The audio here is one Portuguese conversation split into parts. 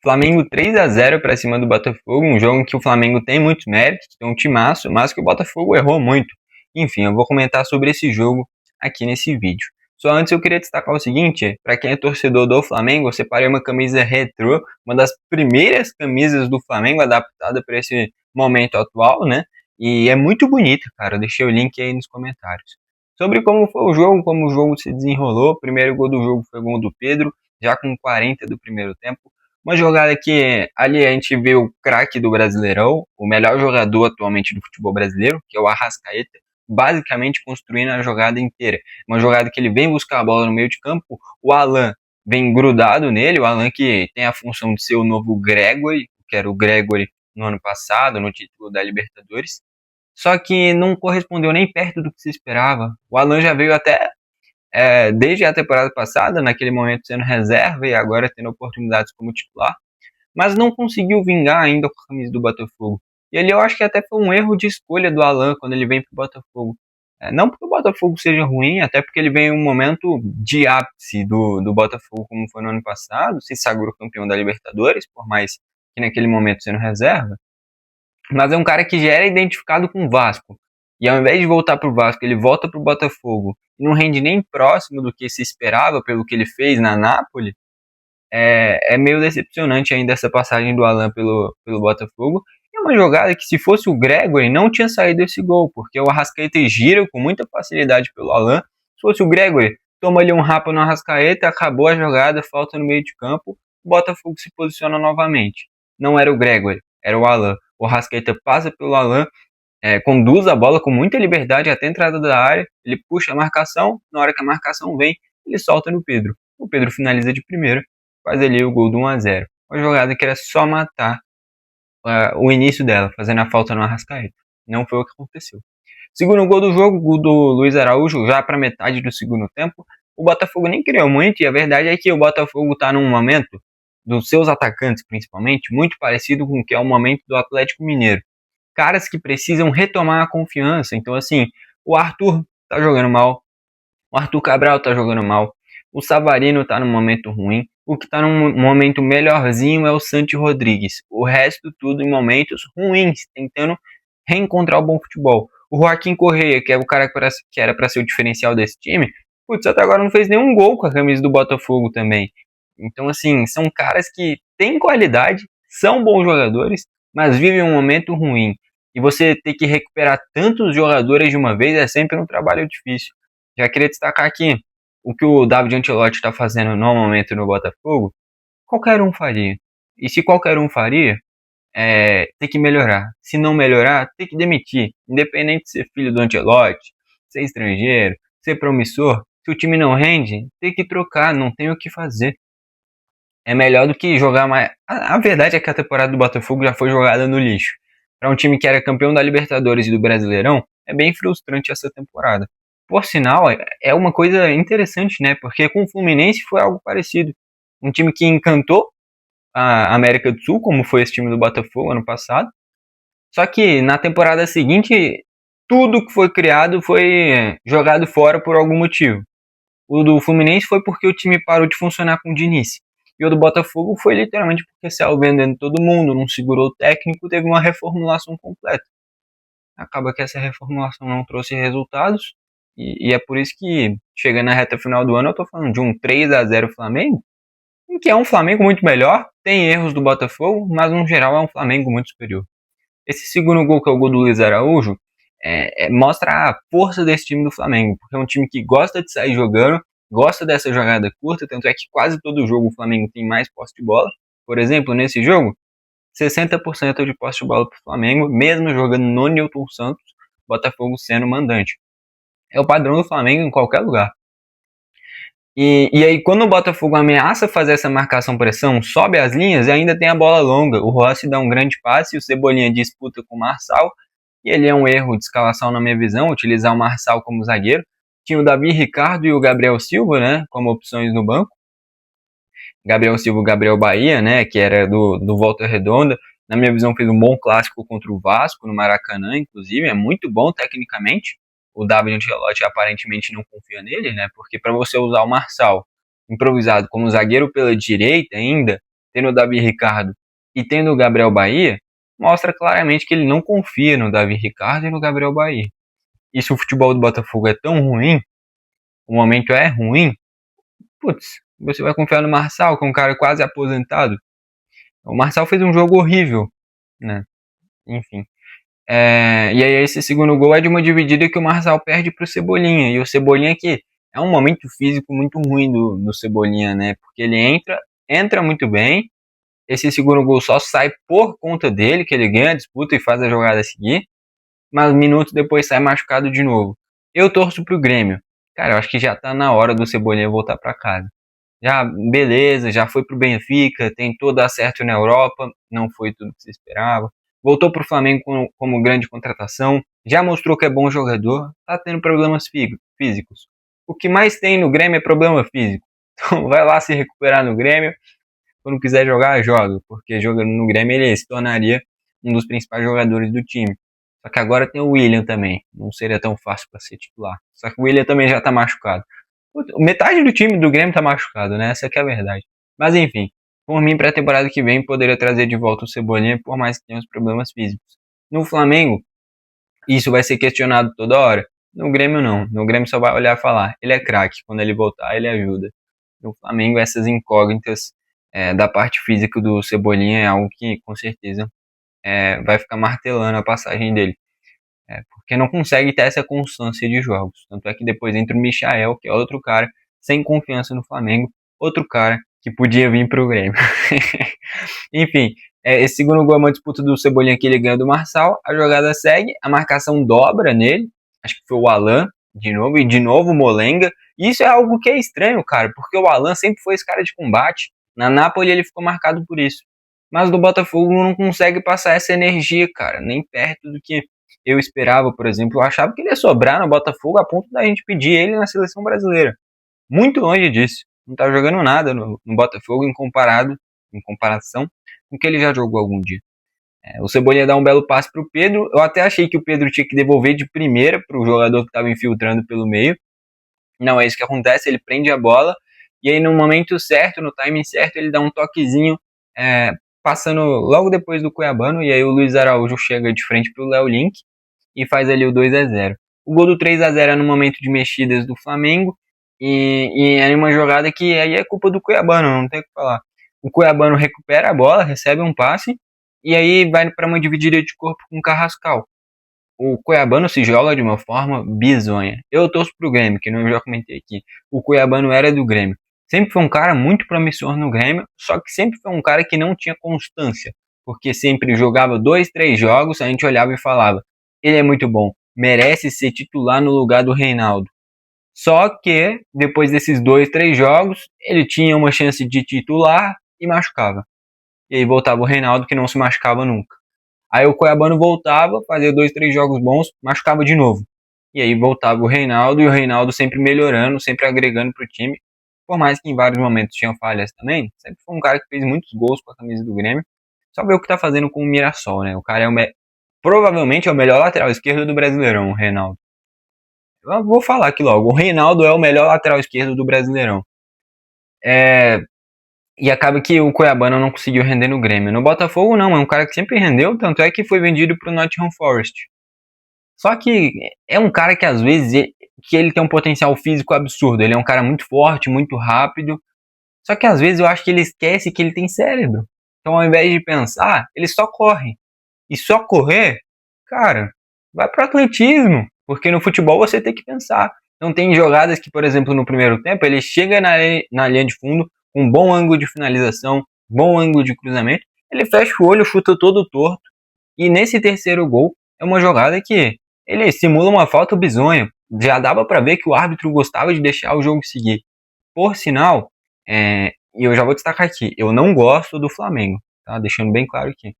Flamengo 3-0 para cima do Botafogo, um jogo em que o Flamengo tem muitos méritos, tem um timaço, mas que o Botafogo errou muito. Enfim, eu vou comentar sobre esse jogo aqui nesse vídeo. Só antes eu queria destacar o seguinte, para quem é torcedor do Flamengo, eu separei uma camisa retrô, uma das primeiras camisas do Flamengo adaptada para esse momento atual, né? E é muito bonita, cara, eu deixei o link aí nos comentários. Sobre como foi o jogo, como o jogo se desenrolou, o primeiro gol do jogo foi o gol do Pedro, já com 40 do primeiro tempo. Uma jogada que ali a gente vê o craque do Brasileirão, o melhor jogador atualmente do futebol brasileiro, que é o Arrascaeta, basicamente construindo a jogada inteira. Uma jogada que ele vem buscar a bola no meio de campo, o Alan vem grudado nele, o Alan que tem a função de ser o novo Gregory, que era o Gregory no ano passado, no título da Libertadores, só que não correspondeu nem perto do que se esperava. O Alan já veio até desde a temporada passada, naquele momento sendo reserva e agora tendo oportunidades como titular, mas não conseguiu vingar ainda com a camisa do Botafogo. E ali eu acho que até foi um erro de escolha do Alan quando ele vem para o Botafogo. Não porque o Botafogo seja ruim, até porque ele vem em um momento de ápice do Botafogo, como foi no ano passado, se sagrou campeão da Libertadores, por mais que naquele momento sendo reserva. Mas é um cara que já era identificado com o Vasco. E ao invés de voltar para o Vasco, ele volta para o Botafogo e não rende nem próximo do que se esperava pelo que ele fez na Napoli. É meio decepcionante ainda essa passagem do Alan pelo Botafogo. É uma jogada que, se fosse o Gregory, não tinha saído esse gol, porque o Arrascaeta gira com muita facilidade pelo Alan. Se fosse o Gregory, toma ali um rapa no Arrascaeta, acabou a jogada, falta no meio de campo, o Botafogo se posiciona novamente. Não era o Gregory, era o Alan. O Arrascaeta passa pelo Alan, conduz a bola com muita liberdade até a entrada da área, ele puxa a marcação, na hora que a marcação vem, ele solta no Pedro. O Pedro finaliza de primeira, faz ali o gol do 1-0. Uma jogada que era só matar o início dela, fazendo a falta no Arrascaeta. Não foi o que aconteceu. Segundo gol do jogo, gol do Luiz Araújo, já para metade do segundo tempo, o Botafogo nem criou muito, e a verdade é que o Botafogo está num momento, dos seus atacantes principalmente, muito parecido com o que é o momento do Atlético Mineiro. Caras que precisam retomar a confiança. Então, assim, o Arthur tá jogando mal, o Arthur Cabral tá jogando mal, o Savarino tá num momento ruim, o que tá num momento melhorzinho é o Santi Rodrigues. O resto tudo em momentos ruins, tentando reencontrar o bom futebol. O Joaquim Correia, que é o cara que era para ser o diferencial desse time, putz, até agora não fez nenhum gol com a camisa do Botafogo também. Então, assim, são caras que têm qualidade, são bons jogadores, mas vivem um momento ruim. E você ter que recuperar tantos jogadores de uma vez é sempre um trabalho difícil. Já queria destacar aqui o que o David Ancelotti está fazendo no momento no Botafogo. Qualquer um faria. E se qualquer um faria, tem que melhorar. Se não melhorar, tem que demitir. Independente de ser filho do Ancelotti, ser estrangeiro, ser promissor, se o time não rende, tem que trocar, não tem o que fazer. É melhor do que jogar mais. A verdade é que a temporada do Botafogo já foi jogada no lixo. Para um time que era campeão da Libertadores e do Brasileirão, é bem frustrante essa temporada. Por sinal, é uma coisa interessante, né? Porque com o Fluminense foi algo parecido. Um time que encantou a América do Sul, como foi esse time do Botafogo ano passado. Só que na temporada seguinte, tudo que foi criado foi jogado fora por algum motivo. O do Fluminense foi porque o time parou de funcionar com o Diniz. E o do Botafogo foi literalmente porque saiu vendendo todo mundo, não segurou o técnico, teve uma reformulação completa. Acaba que essa reformulação não trouxe resultados, e é por isso que, chegando na reta final do ano, eu tô falando de um 3-0 Flamengo, em que é um Flamengo muito melhor, tem erros do Botafogo, mas no geral é um Flamengo muito superior. Esse segundo gol, que é o gol do Luiz Araújo, mostra a força desse time do Flamengo, porque é um time que gosta de sair jogando, gosta dessa jogada curta, tanto é que quase todo jogo o Flamengo tem mais posse de bola. Por exemplo, nesse jogo, 60% de posse de bola para o Flamengo, mesmo jogando no Newton Santos, Botafogo sendo mandante. É o padrão do Flamengo em qualquer lugar. E aí, quando o Botafogo ameaça fazer essa marcação-pressão, sobe as linhas e ainda tem a bola longa. O Rossi dá um grande passe, o Cebolinha disputa com o Marçal, e ele é um erro de escalação na minha visão, utilizar o Marçal como zagueiro. Tinha o Davi Ricardo e o Gabriel Silva, né, como opções no banco. Gabriel Silva e o Gabriel Bahia, né, que era do Volta Redonda. Na minha visão, fez um bom clássico contra o Vasco, no Maracanã, inclusive. É muito bom tecnicamente. O David Ancelotti aparentemente não confia nele, né, porque para você usar o Marçal improvisado como zagueiro pela direita ainda, tendo o Davi Ricardo e tendo o Gabriel Bahia, mostra claramente que ele não confia no Davi Ricardo e no Gabriel Bahia. E se o futebol do Botafogo é tão ruim, o momento é ruim, putz, você vai confiar no Marçal, que é um cara quase aposentado. O Marçal fez um jogo horrível, né? Enfim. E aí esse segundo gol é de uma dividida que o Marçal perde pro Cebolinha. E o Cebolinha que é um momento físico muito ruim do Cebolinha, né? Porque ele entra muito bem. Esse segundo gol só sai por conta dele, que ele ganha a disputa e faz a jogada seguir. Mas minutos depois sai machucado de novo. Eu torço pro Grêmio. Cara, eu acho que já tá na hora do Cebolinha voltar para casa. Já, beleza, já foi pro Benfica, tentou dar certo na Europa, não foi tudo que se esperava. Voltou pro Flamengo como grande contratação, já mostrou que é bom jogador, tá tendo problemas físicos. O que mais tem no Grêmio é problema físico. Então vai lá se recuperar no Grêmio, quando quiser jogar, joga, porque jogando no Grêmio ele se tornaria um dos principais jogadores do time. Só que agora tem o William também, não seria tão fácil para ser titular. Só que o William também já tá machucado. Metade do time do Grêmio tá machucado, né? Essa que é a verdade. Mas enfim, por mim, pra temporada que vem, poderia trazer de volta o Cebolinha, por mais que tenha os problemas físicos. No Flamengo, isso vai ser questionado toda hora. No Grêmio, não. No Grêmio só vai olhar e falar, ele é craque, quando ele voltar, ele ajuda. No Flamengo, essas incógnitas da parte física do Cebolinha é algo que, com certeza, vai ficar martelando a passagem dele. Porque não consegue ter essa constância de jogos. Tanto é que depois entra o Michael, que é outro cara sem confiança no Flamengo, outro cara que podia vir pro Grêmio. Enfim, esse segundo gol é uma disputa do Cebolinha que ele ganha do Marçal, a jogada segue, a marcação dobra nele, acho que foi o Alan, de novo, e de novo o Molenga. E isso é algo que é estranho, cara, porque o Alan sempre foi esse cara de combate. Na Napoli ele ficou marcado por isso. Mas do Botafogo não consegue passar essa energia, cara, nem perto do que eu esperava, por exemplo. Eu achava que ele ia sobrar no Botafogo a ponto da gente pedir ele na seleção brasileira. Muito longe disso. Não tá jogando nada no Botafogo em comparação com o que ele já jogou algum dia. O Cebolinha dá um belo passe pro Pedro. Eu até achei que o Pedro tinha que devolver de primeira pro jogador que estava infiltrando pelo meio. Não é isso que acontece, ele prende a bola e aí no momento certo, no timing certo, ele dá um toquezinho passando logo depois do Cuiabano, e aí o Luiz Araújo chega de frente pro Léo Link e faz ali o 2-0. O gol do 3-0 é no momento de mexidas do Flamengo, e é uma jogada que aí é culpa do Cuiabano, não tem o que falar. O Cuiabano recupera a bola, recebe um passe, e aí vai para uma dividida de corpo com o Carrascal. O Cuiabano se joga de uma forma bizonha. Eu torço pro Grêmio, que eu já comentei aqui. O Cuiabano era do Grêmio. Sempre foi um cara muito promissor no Grêmio, só que sempre foi um cara que não tinha constância. Porque sempre jogava 2, 3 jogos, a gente olhava e falava, ele é muito bom, merece ser titular no lugar do Reinaldo. Só que, depois desses 2, 3 jogos, ele tinha uma chance de titular e machucava. E aí voltava o Reinaldo, que não se machucava nunca. Aí o Cuiabano voltava, fazia 2, 3 jogos bons, machucava de novo. E aí voltava o Reinaldo, e o Reinaldo sempre melhorando, sempre agregando pro time. Por mais que em vários momentos tinham falhas também, sempre foi um cara que fez muitos gols com a camisa do Grêmio. Só ver o que tá fazendo com o Mirassol, né? O cara provavelmente é o melhor lateral esquerdo do Brasileirão, o Reinaldo. Eu vou falar aqui logo, o Reinaldo é o melhor lateral esquerdo do Brasileirão. E acaba que o Cuiabano não conseguiu render no Grêmio. No Botafogo não, é um cara que sempre rendeu, tanto é que foi vendido pro Nottingham Forest. Só que é um cara que às vezes ele tem um potencial físico absurdo. Ele é um cara muito forte, muito rápido. Só que às vezes eu acho que ele esquece que ele tem cérebro. Então ao invés de pensar, ele só corre. E só correr, cara, vai pro atletismo. Porque no futebol você tem que pensar. Então tem jogadas que, por exemplo, no primeiro tempo, ele chega na linha de fundo, um bom ângulo de finalização, bom ângulo de cruzamento, ele fecha o olho, chuta todo torto. E nesse terceiro gol, é uma jogada que ele simula uma falta bizonha. Já dava para ver que o árbitro gostava de deixar o jogo seguir. Por sinal, e eu já vou destacar aqui, eu não gosto do Flamengo, tá? Deixando bem claro aqui.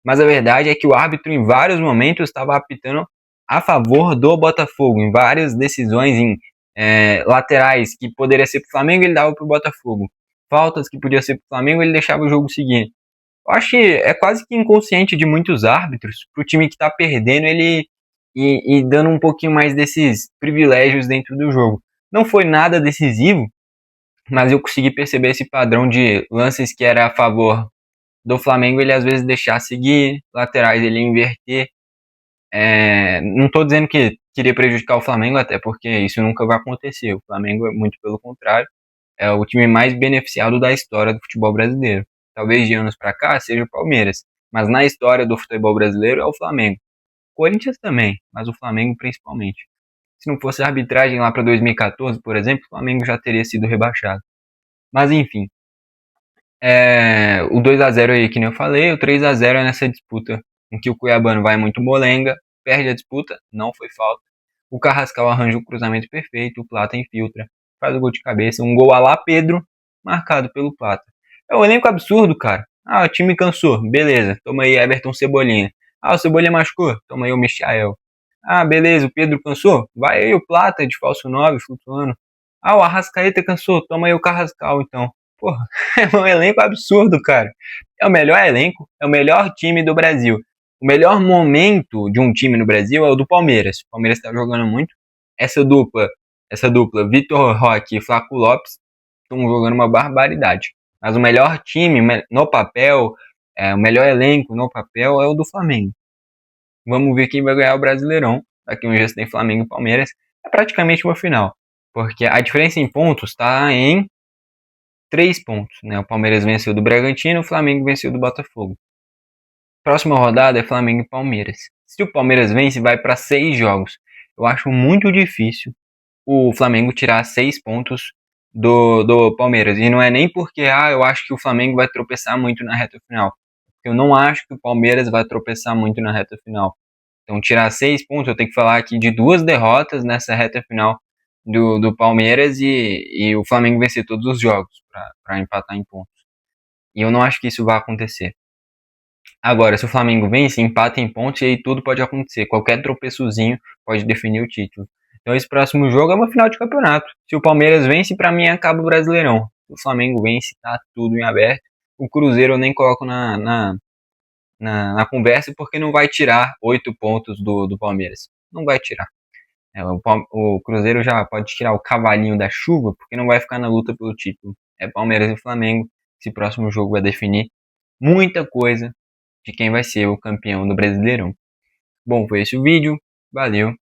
Mas a verdade é que o árbitro em vários momentos estava apitando a favor do Botafogo, em várias decisões em laterais que poderia ser para o Flamengo, ele dava para o Botafogo. Faltas que podia ser para o Flamengo, ele deixava o jogo seguir. Eu acho que é quase que inconsciente de muitos árbitros para o time que está perdendo ele e dando um pouquinho mais desses privilégios dentro do jogo. Não foi nada decisivo, mas eu consegui perceber esse padrão de lances que era a favor do Flamengo, ele às vezes deixar seguir, laterais ele inverter. Não estou dizendo que queria prejudicar o Flamengo, até porque isso nunca vai acontecer. O Flamengo é muito pelo contrário, é o time mais beneficiado da história do futebol brasileiro. Talvez de anos para cá seja o Palmeiras, mas na história do futebol brasileiro é o Flamengo. Corinthians também, mas o Flamengo principalmente. Se não fosse a arbitragem lá para 2014, por exemplo, o Flamengo já teria sido rebaixado. Mas enfim, o 2-0 aí que nem eu falei, o 3-0 é nessa disputa em que o Cuiabano vai muito molenga, perde a disputa, não foi falta. O Carrascal arranja o cruzamento perfeito, o Plata infiltra, faz o gol de cabeça, um gol a lá Pedro, marcado pelo Plata. É um elenco absurdo, cara. Ah, o time cansou, beleza, toma aí Everton Cebolinha. Ah, o Cebolinha machucou, toma aí o Michael. Ah, beleza, o Pedro cansou, vai aí o Plata de falso 9 flutuando. Ah, o Arrascaeta cansou, toma aí o Carrascal então. Porra, é um elenco absurdo, cara. É o melhor elenco, é o melhor time do Brasil. O melhor momento de um time no Brasil é o do Palmeiras. O Palmeiras está jogando muito. Essa dupla, Vitor Roque e Flaco Lopes, estão jogando uma barbaridade. Mas o melhor time no papel, o melhor elenco no papel é o do Flamengo. Vamos ver quem vai ganhar o Brasileirão. Daqui um dia tem Flamengo e Palmeiras. É praticamente uma final. Porque a diferença em pontos está em 3 pontos. Né? O Palmeiras venceu do Bragantino, o Flamengo venceu do Botafogo. Próxima rodada é Flamengo e Palmeiras. Se o Palmeiras vence, vai para 6 jogos. Eu acho muito difícil o Flamengo tirar 6 pontos do Palmeiras. E não é nem porque eu acho que o Flamengo vai tropeçar muito na reta final. Eu não acho que o Palmeiras vai tropeçar muito na reta final. Então, tirar 6 pontos, eu tenho que falar aqui de 2 derrotas nessa reta final do Palmeiras e o Flamengo vencer todos os jogos para empatar em pontos. E eu não acho que isso vai acontecer. Agora, se o Flamengo vence, empata em pontos e aí tudo pode acontecer. Qualquer tropeçozinho pode definir o título. Então esse próximo jogo é uma final de campeonato. Se o Palmeiras vence, para mim acaba o Brasileirão. Se o Flamengo vence, tá tudo em aberto. O Cruzeiro eu nem coloco na conversa porque não vai tirar 8 pontos do Palmeiras. Não vai tirar. O Cruzeiro já pode tirar o cavalinho da chuva porque não vai ficar na luta pelo título. É Palmeiras e Flamengo. Esse próximo jogo vai definir muita coisa de quem vai ser o campeão do Brasileirão. Bom, foi esse o vídeo. Valeu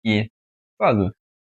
e falou!